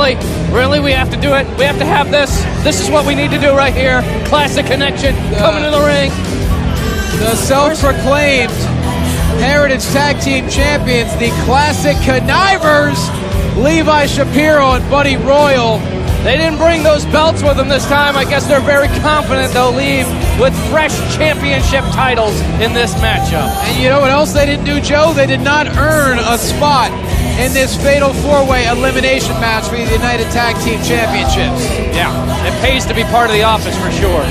Really? Really? We have to do it? We have to have this? This is what we need to do right here. Classic Connection coming to the ring. The self-proclaimed Heritage Tag Team Champions, the Classic Connivers, Levi Shapiro and Buddy Royal. They didn't bring those belts with them this time. I guess they're very confident they'll leave with fresh championship titles in this matchup. And you know what else they didn't do, Joe? They did not earn a spot in this Fatal 4-Way Elimination match for the United Tag Team Championships. Yeah, it pays to be part of the office for sure.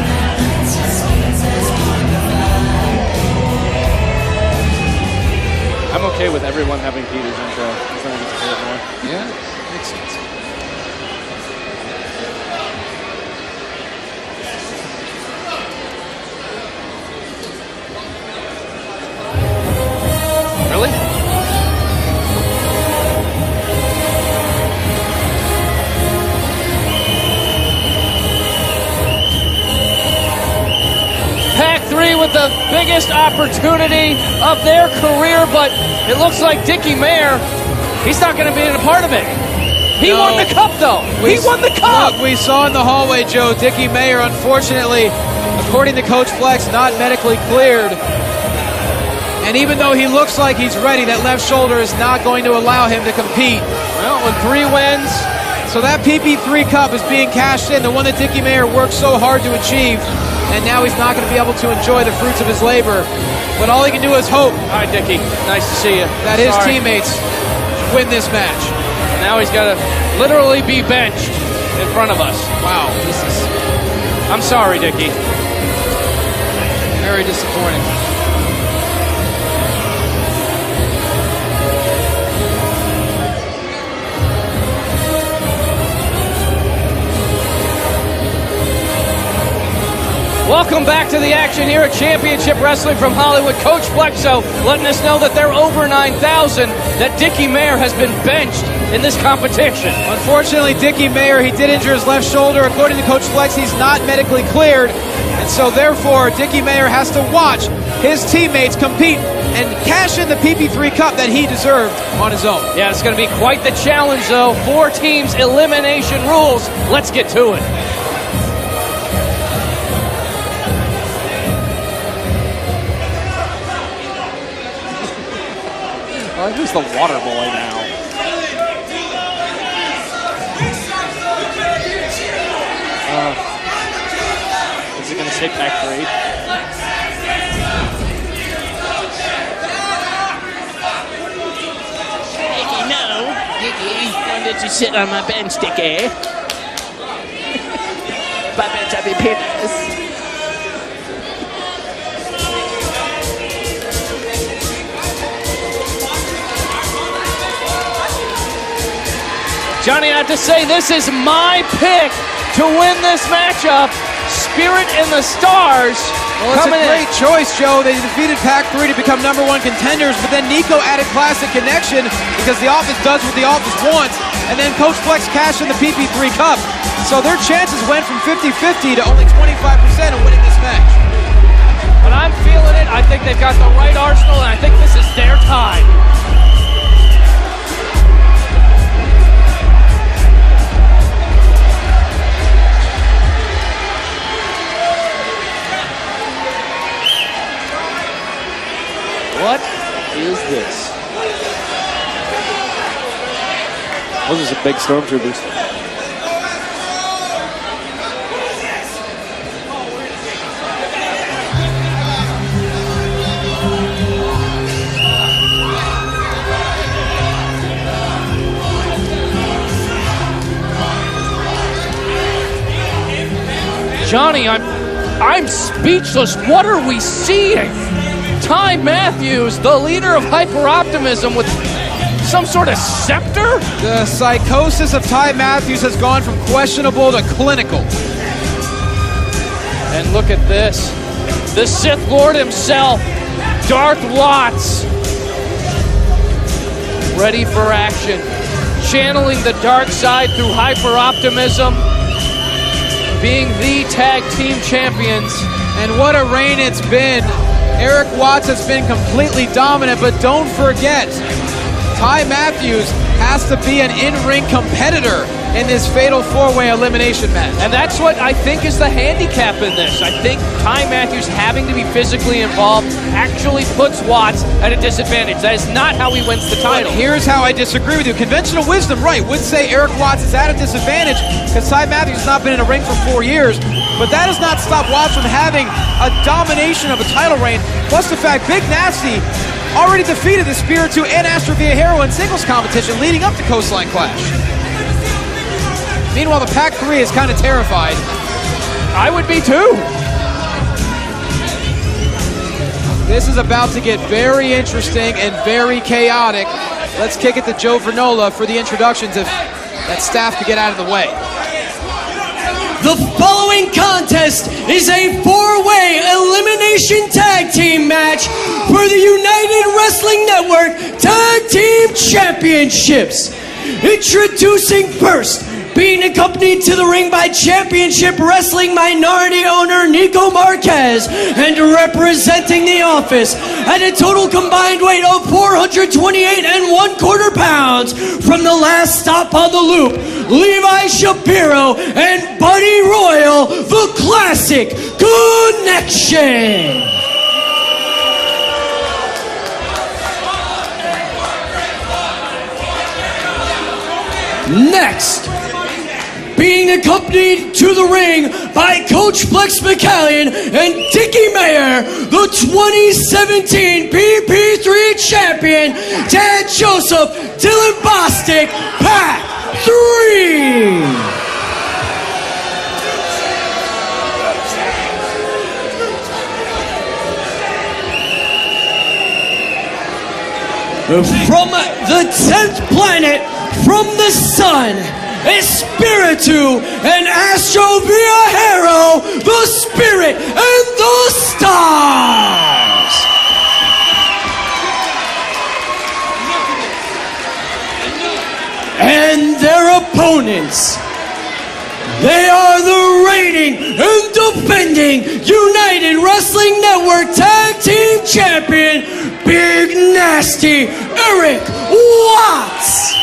I'm okay with everyone having Peter's intro. As long as it's a bit more. Yeah, makes sense. Really? PAC 3 with the biggest opportunity of their career, but it looks like Dickie Mayer, he's not going to be a part of it. He won the cup, though. He won the cup. Look, we saw in the hallway, Joe, Dickie Mayer, unfortunately, according to Coach Flex, not medically cleared. And even though he looks like he's ready, that left shoulder is not going to allow him to compete. Well, with 3 wins. So that PP3 Cup is being cashed in, the one that Dickie Mayer worked so hard to achieve. And now he's not going to be able to enjoy the fruits of his labor. But all he can do is hope. Hi, Dickie. Nice to see you. That his teammates win this match. Now he's got to literally be benched in front of us. Wow, this is... I'm sorry, Dickie. Very disappointing. Welcome back to the action here at Championship Wrestling from Hollywood. Coach Flexo letting us know that they're over 9,000, that Dickie Mayer has been benched in this competition. Unfortunately, Dickie Mayer, he did injure his left shoulder. According to Coach Flex, he's not medically cleared. And so therefore, Dickie Mayer has to watch his teammates compete and cash in the PP3 Cup that he deserved on his own. Yeah, it's going to be quite the challenge, though. 4 teams, elimination rules. Let's get to it. Who's the water boy now? Is it going to take PAC 3? No, Dickie, why did you sit on my bench, Dickie? My bench, I be penis. Johnny, I have to say, this is my pick to win this matchup. Spirit and the Stars. Well, it's a great choice, Joe. They defeated PAC 3 to become #1 contenders, but then Nico added Classic Connection because the office does what the office wants, and then Coach Flex cashed in the PP3 Cup. So their chances went from 50-50 to only 25% of winning this match. But I'm feeling it. I think they've got the right arsenal, and I think this is their time. What is this? Those are some big stormtroopers. Johnny, I'm speechless. What are we seeing? Ty Matthews, the leader of hyper-optimism, with some sort of scepter? The psychosis of Ty Matthews has gone from questionable to clinical. And look at this. The Sith Lord himself, Darth Watts, ready for action. Channeling the dark side through hyper-optimism, being the tag team champions. And what a reign it's been. Eric Watts has been completely dominant, but don't forget, Ty Matthews has to be an in-ring competitor in this fatal four-way elimination match. And that's what I think is the handicap in this. I think Ty Matthews having to be physically involved actually puts Watts at a disadvantage. That is not how he wins the title. But here's how I disagree with you. Conventional wisdom, right, would say Eric Watts is at a disadvantage because Ty Matthews has not been in a ring for 4 years. But that does not stop Watts from having a domination of a title reign. Plus the fact Big Nasty already defeated the Spiritu and Astro Viajero in singles competition leading up to Coastline Clash. Meanwhile, the PAC 3 is kind of terrified. I would be too. This is about to get very interesting and very chaotic. Let's kick it to Joe Vernola for the introductions if that staff could get out of the way. The following contest is a four-way elimination tag team match for the United Wrestling Network Tag Team Championships. Introducing first, being accompanied to the ring by Championship Wrestling minority owner Nico Marquez, and representing the office at a total combined weight of 428 1/4 pounds from the last stop on the loop, Levi Shapiro and Buddy Royal, the Classic Connection. Next, being accompanied to the ring by Coach Flex McCallion and Dickie Mayer, the 2017 PP3 champion, Dan Joseph, Dylan Bostic, PAC 3. From the 10th planet from the sun, Espiritu and Astro Viajero, the Spirit and the Stars. And their opponents, they are the reigning and defending United Wrestling Network Tag Team Champion, Big Nasty Eric Watts.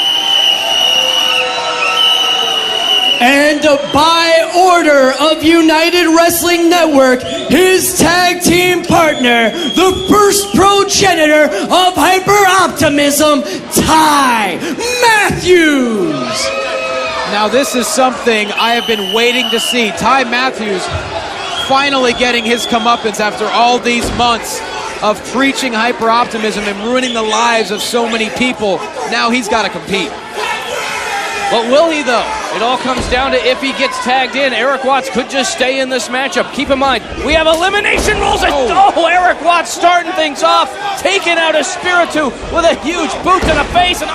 And by order of United Wrestling Network, his tag team partner, the first progenitor of hyper-optimism, Ty Matthews. Now this is something I have been waiting to see. Ty Matthews finally getting his comeuppance after all these months of preaching hyper-optimism and ruining the lives of so many people. Now he's got to compete. But will he, though? It all comes down to if he gets tagged in. Eric Watts could just stay in this matchup. Keep in mind, we have elimination rules. And Eric Watts starting things off, taking out Espiritu with a huge boot to the face, and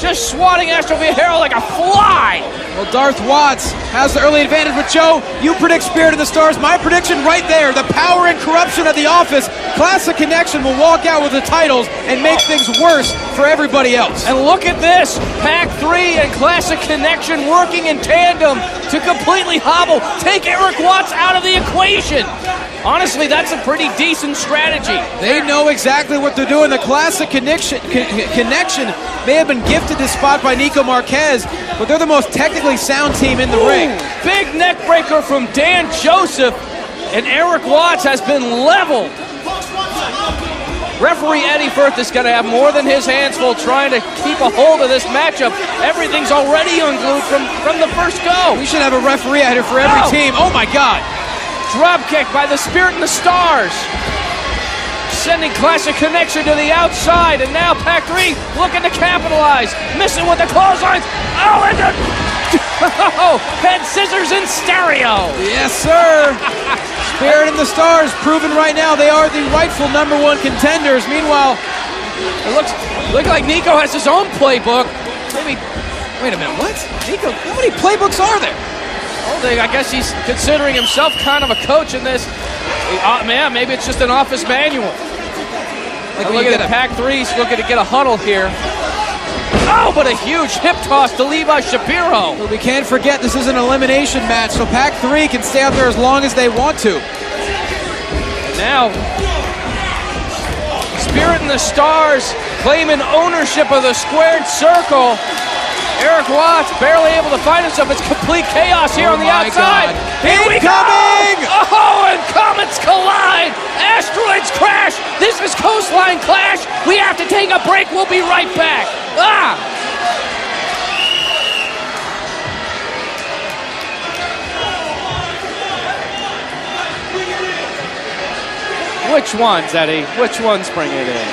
just swatting Astro Viajero like a fly. Well, Darth Watts has the early advantage with Joe. You predict Spirit of the Stars. My prediction right there, the power and corruption of the office. Classic Connection will walk out with the titles and make things worse for everybody else. And look at this, PAC 3 and Classic Connection working in tandem to completely take Eric Watts out of the equation. Honestly, that's a pretty decent strategy. They know exactly what they're doing. The Classic Connection may have been gifted this spot by Nico Marquez, but they're the most technically sound team in the ring. Big neck breaker from Dan Joseph, and Eric Watts has been leveled. Referee Eddie Firth is going to have more than his hands full trying to keep a hold of this matchup. Everything's already unglued from the first go. We should have a referee out here for every team. Oh my God. Drop kick by the Spirit and the Stars. Sending Classic Connection to the outside, and now PAC 3 looking to capitalize. Missing with the clotheslines. Head scissors in stereo. Yes, sir. Spirit and the Stars proving right now they are the rightful #1 contenders. Meanwhile, it looks like Nico has his own playbook. Maybe. Wait a minute. What? Nico? How many playbooks are there? I guess he's considering himself kind of a coach in this. Man, maybe it's just an office manual. Look at the PAC 3's looking to get a huddle here. But a huge hip toss to Levi Shapiro. But we can't forget this is an elimination match, so PAC 3 can stay out there as long as they want to. Now, Spirit and the Stars claiming ownership of the squared circle. Eric Watts barely able to find himself. It's complete chaos here on the outside. God. Here we go! Oh, and comets collide. Asteroids crash. This is Coastline Clash. We have to take a break. We'll be right back. Which ones, Eddie? Which ones bring it in?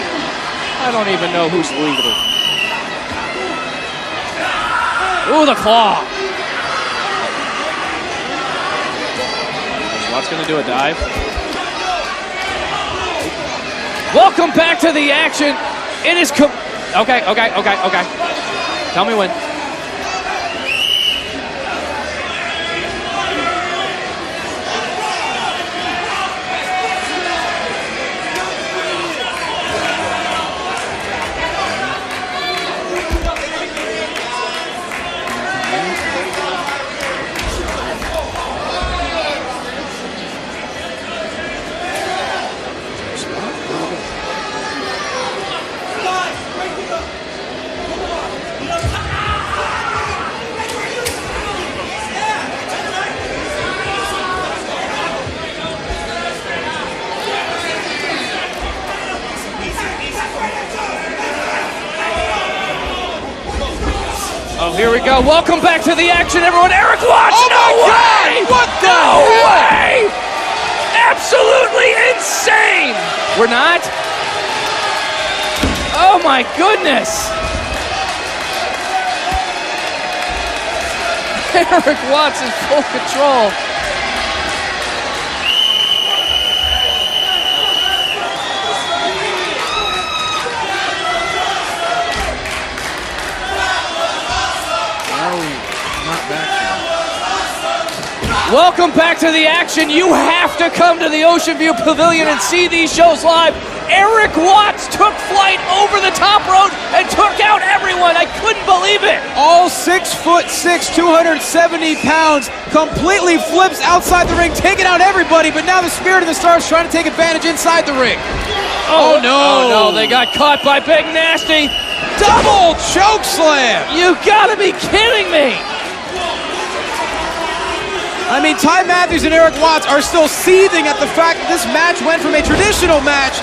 I don't even know who's leading. Ooh, the claw. Is Watts going to do a dive? Welcome back to the action. It is okay. Tell me when. Oh, here we go. Welcome back to the action, everyone. Eric Watts. Oh no my way! God! What the No hell? way! Absolutely insane! We're not? Oh my goodness! Eric Watts in full control. Welcome back to the action. You have to come to the Ocean View Pavilion and see these shows live. Eric Watts took flight over the top rope and took out everyone. I couldn't believe it. All 6'6", 270 pounds, completely flips outside the ring, taking out everybody, but now the Spirit of the Stars trying to take advantage inside the ring. Oh no! Oh no, they got caught by Big Nasty. Double choke slam! You gotta be kidding me. I mean, Ty Matthews and Eric Watts are still seething at the fact that this match went from a traditional match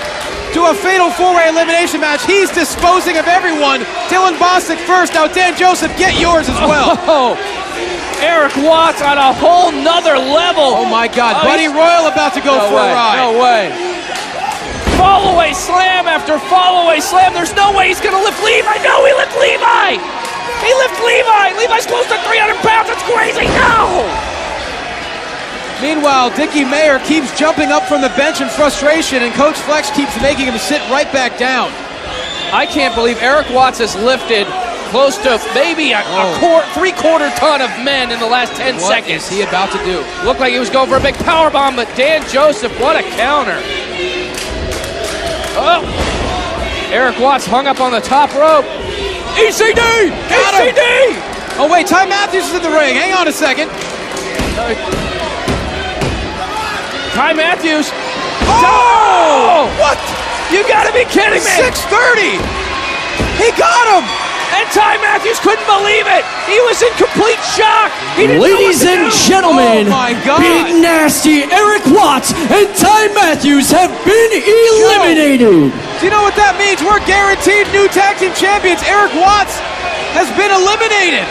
to a fatal four-way elimination match. He's disposing of everyone. Dylan Bostic first. Now, Dan Joseph, get yours as well. Oh, Eric Watts on a whole nother level. Oh, my God. Buddy Royal about to go for a ride. No way. Fall-away slam after fall-away slam. There's no way he's going to lift Levi. No, he lifted Levi. He lifted Levi. Levi's close to 300 pounds. That's crazy. No. Meanwhile, Dickie Mayer keeps jumping up from the bench in frustration, and Coach Flex keeps making him sit right back down. I can't believe Eric Watts has lifted close to maybe a three-quarter ton of men in the last 10 seconds. What is he about to do? Looked like he was going for a big power bomb, but Dan Joseph, what a counter. Oh, Eric Watts hung up on the top rope. ECD! Got him. ECD! Oh, wait, Ty Matthews is in the ring. Hang on a second. Ty Matthews. Oh! What? You gotta be kidding me! 630! He got him! And Ty Matthews couldn't believe it! He was in complete shock! He didn't Ladies know and what to do. gentlemen, Oh my God. Big Nasty, Eric Watts, and Ty Matthews have been eliminated. Do you know what that means? We're guaranteed new tag team champions. Eric Watts has been eliminated.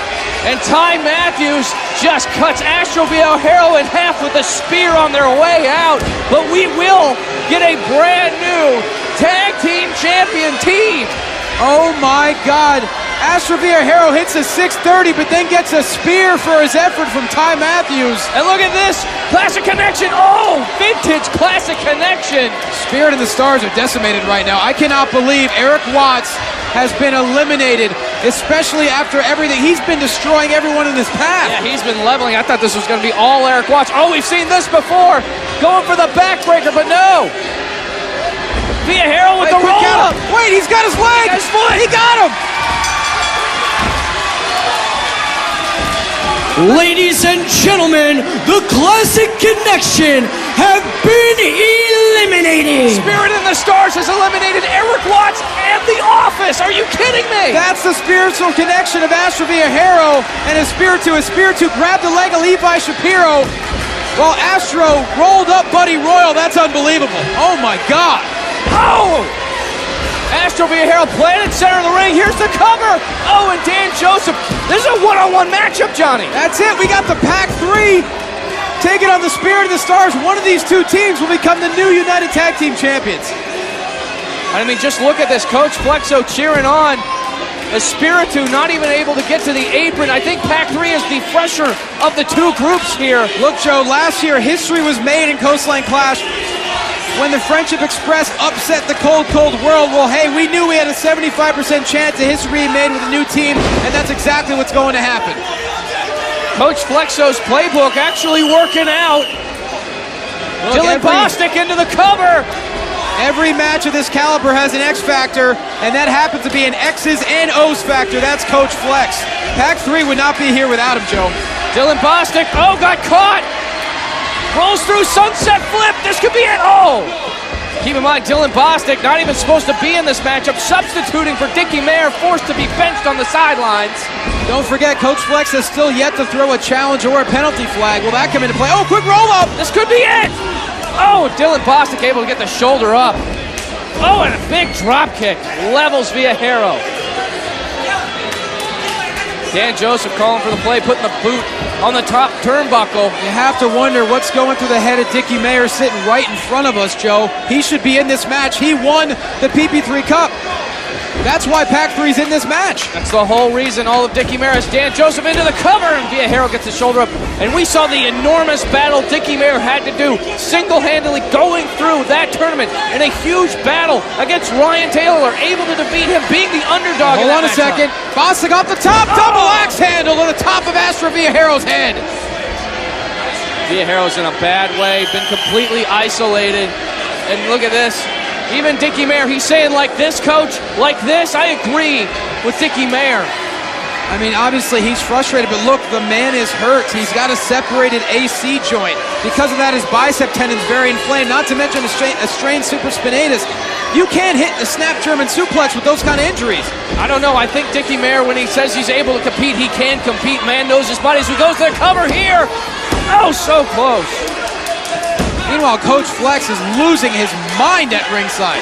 And Ty Matthews just cuts Astro Viajero in half with a spear on their way out. But we will get a brand new tag team champion team. Oh my God. Astro Viajero hits a 630, but then gets a spear for his effort from Ty Matthews. And look at this, Classic Connection. Oh, vintage Classic Connection. Spirit and the Stars are decimated right now. I cannot believe Eric Watts has been eliminated, especially after everything. He's been destroying everyone in his path. Yeah, he's been leveling. I thought this was going to be all Eric Watts. Oh, we've seen this before. Going for the backbreaker, but no. Viajero with the roll-up. Wait, he's got his leg. He got him. Ladies and gentlemen, the Classic Connection have been eliminated. Spirit in the Stars has eliminated Eric Watts and The Office. Are you kidding me? That's the spiritual connection of Astro Viajero and Espiritu. Espiritu grabbed the leg of Levi Shapiro while Astro rolled up Buddy Royal. That's unbelievable. Oh my God. Oh! Astro Viajero planted center of the ring. Here's the cover. Oh, and Dan Joseph. This is a one-on-one matchup, Johnny. That's it. We got the PAC 3 taking on the Spirit of the Stars. One of these two teams will become the new United Tag Team Champions. I mean, just look at this. Coach Flexo cheering on. Espiritu not even able to get to the apron. I think PAC 3 is the fresher of the two groups here. Look, Joe, last year history was made in Coastline Clash when the Friendship Express upset the Cold World. Well, hey, we knew we had a 75% chance of history being made with a new team, and that's exactly what's going to happen. Coach Flexo's playbook actually working out. Dylan Bostic into the cover. Every match of this caliber has an X factor, and that happens to be an X's and O's factor. That's Coach Flex. PAC 3 would not be here without him, Joe. Dylan Bostic, oh, got caught. Rolls through sunset flip. This could be it. Oh! Keep in mind, Dylan Bostic not even supposed to be in this matchup, substituting for Dickie Mayer, forced to be benched on the sidelines. Don't forget, Coach Flex has still yet to throw a challenge or a penalty flag. Will that come into play? Oh, quick roll up. This could be it. Oh, Dylan Bostic able to get the shoulder up. Oh, and a big drop kick. Levels Viajero. Dan Joseph calling for the play, putting the boot on the top turnbuckle. You have to wonder what's going through the head of Dickie Mayer sitting right in front of us, Joe. He should be in this match. He won the PP3 Cup. That's why PAC 3's in this match. That's the whole reason. All of Dickie Mayer has Dan Joseph into the cover, and Viajero gets his shoulder up. And we saw the enormous battle Dickie Mayer had to do single-handedly going through that tournament in a huge battle against Ryan Taylor, able to defeat him, being the underdog. Hold on a second. Bostic off the top, double axe handle to the top of Astro Viajero's head. Viajero's in a bad way, been completely isolated. And look at this. Even Dickie Mayer, he's saying like this, coach, like this. I agree with Dickie Mayer. I mean, obviously he's frustrated, but look, the man is hurt. He's got a separated AC joint. Because of that, his bicep tendon's very inflamed, not to mention a strained supraspinatus. You can't hit a snap German suplex with those kind of injuries. I don't know. I think Dickie Mayer, when he says he's able to compete, he can compete. Man knows his body as he goes to the cover here. Oh, so close. Meanwhile, Coach Flex is losing his mind at ringside.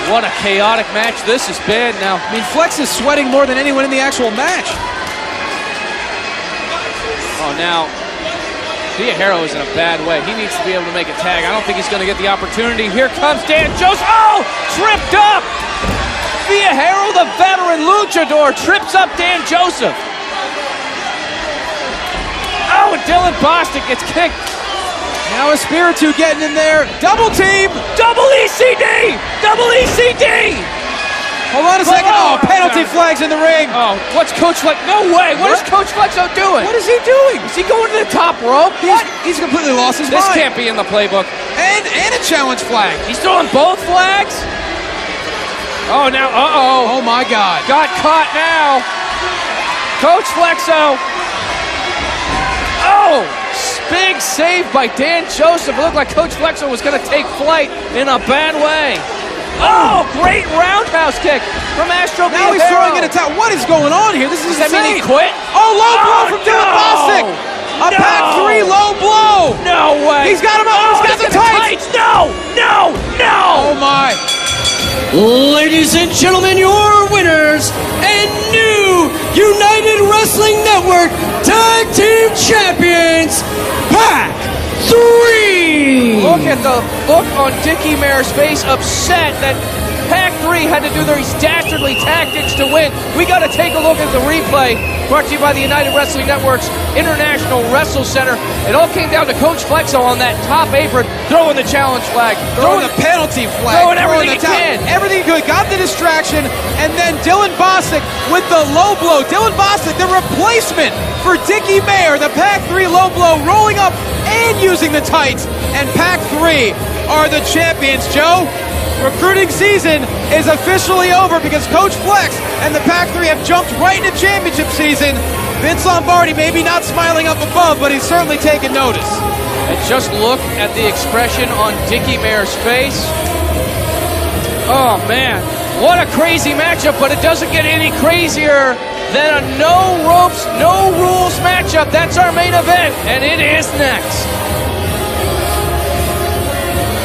What a chaotic match this has been now. I mean, Flex is sweating more than anyone in the actual match. Oh, now, Viajero is in a bad way. He needs to be able to make a tag. I don't think he's going to get the opportunity. Here comes Dan Joseph. Oh, tripped up. Viajero, the veteran luchador, trips up Dan Joseph. Oh, and Dylan Bostic gets kicked. Now Espiritu getting in there. Double team. Double ECD. Double ECD. Hold on a second. Oh, penalty flags in the ring. Oh, what's Coach Flex? No way. What is Coach Flexo doing? What is he doing? Is he going to the top rope? He's completely lost his This mind. can't be in the playbook. And a challenge flag. He's throwing both flags? Oh, now, uh-oh. Oh, my God. Got caught now. Coach Flexo. Oh, big save by Dan Joseph. It looked like Coach Flexo was going to take flight in a bad way. Oh, great roundhouse kick from Astro Viajero. Now he's throwing it at top. What is going on here? This is Does that mean he insane. quit? Oh, low blow from Dylan Bostic. A PAC 3 low blow. No way. He's got him up. He's got the tights. No, no, no. Oh, my. Ladies and gentlemen, your winners and new United Wrestling Network Tag Team Champions, PAC 3! Look at the look on Dickie Mayer's face, upset that PAC 3 had to do their dastardly tactics to win. We got to take a look at the replay, brought to you by the United Wrestling Network's International Wrestle Center. It all came down to Coach Flexo on that top apron, throwing the challenge flag, Throwing the penalty flag. throwing everything he can. Everything good. Got the distraction. And then Dylan Bostic with the low blow. Dylan Bostic, the replacement for Dickie Mayer. The PAC 3 low blow, rolling up and using the tights. And PAC 3 are the champions, Joe. Recruiting season is officially over because Coach Flex and the PAC 3 have jumped right into championship season. Vince Lombardi maybe not smiling up above, but he's certainly taking notice. And just look at the expression on Dickie Mare's face. Oh, man. What a crazy matchup, but it doesn't get any crazier than a no ropes, no rules matchup. That's our main event, and it is next.